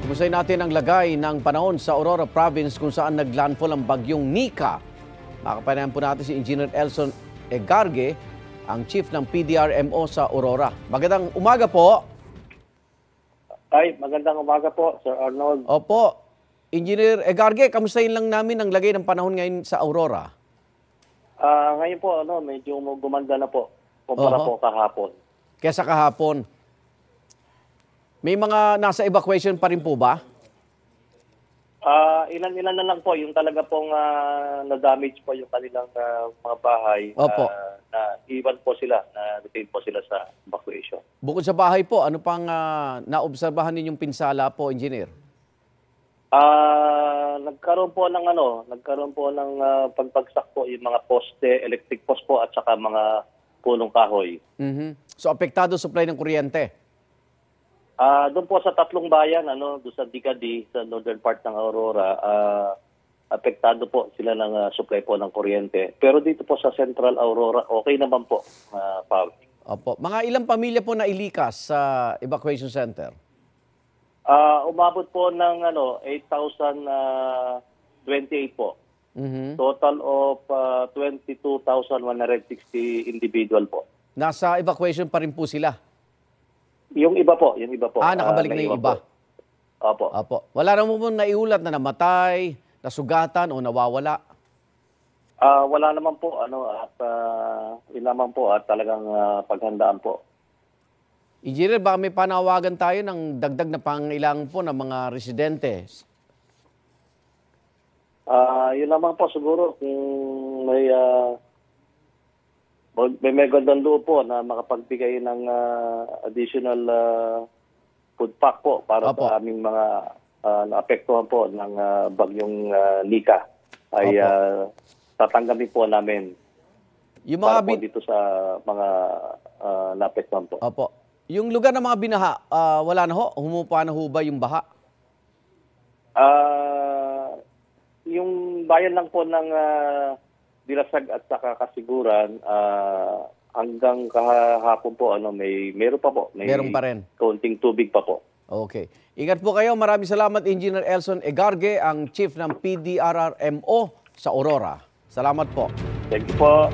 Kumustahin natin ang lagay ng panahon sa Aurora Province kung saan naglandfall ang bagyong Nika. Makapanayan po natin si Engineer Elson Egarge, ang Chief ng PDRMO sa Aurora. Magandang umaga po. Ay, magandang umaga po, Sir Arnold. Opo. Engineer Egarge, kamustahin lang namin ang lagay ng panahon ngayon sa Aurora. Ngayon po, medyo gumanda na po kumpara po kahapon. Kesa kahapon. May mga nasa evacuation pa rin po ba? Ilan-ilan na lang po, yung talaga pong na-damage po yung kanilang mga bahay. Opo. Na iwan po sila, na-retain po sila sa evacuation. Bukod sa bahay po, ano pang naobserbahan ninyong pinsala po, Engineer? Nagkaroon po ng pagpagsak po yung mga poste, electric post po at saka mga punong kahoy. So apektado supply ng kuryente? Doon po sa tatlong bayan, doon sa Dicadi, sa northern part ng Aurora, apektado po sila ng supply po ng kuryente. Pero dito po sa Central Aurora, okay naman po, Pao. Opo. Mga ilang pamilya po na ilikas sa evacuation center? Umabot po ng 8,028 po. Total of 22,160 individual po. Nasa evacuation pa rin po sila? Yung iba po. Nakabalik na yung iba? Opo. Opo. Wala naman po naiulat na namatay, nasugatan o nawawala? Wala naman po, yun naman po at talagang paghandaan po. Engineer, baka may panawagan tayo ng dagdag na pangailangan po ng mga residente? Yun naman po siguro kung may gandang loob po na makapagbigay ng additional food pack po para sa aming mga naapektuhan po ng bagyong Nika ay tatanggapin po namin yung mga para po dito sa mga naapektuhan po. Opo. Yung lugar ng mga binaha, wala na ho? Humupa na ho ba yung baha? Yung bayan lang po ng Dilasag at saka Kasiguran, hanggang kahapon po, meron pa po. Meron pa rin. Kaunting tubig pa po. Okay. Ingat po kayo. Maraming salamat, Engineer Elson Egarge, ang Chief ng PDRRMO sa Aurora. Salamat po. Thank you po.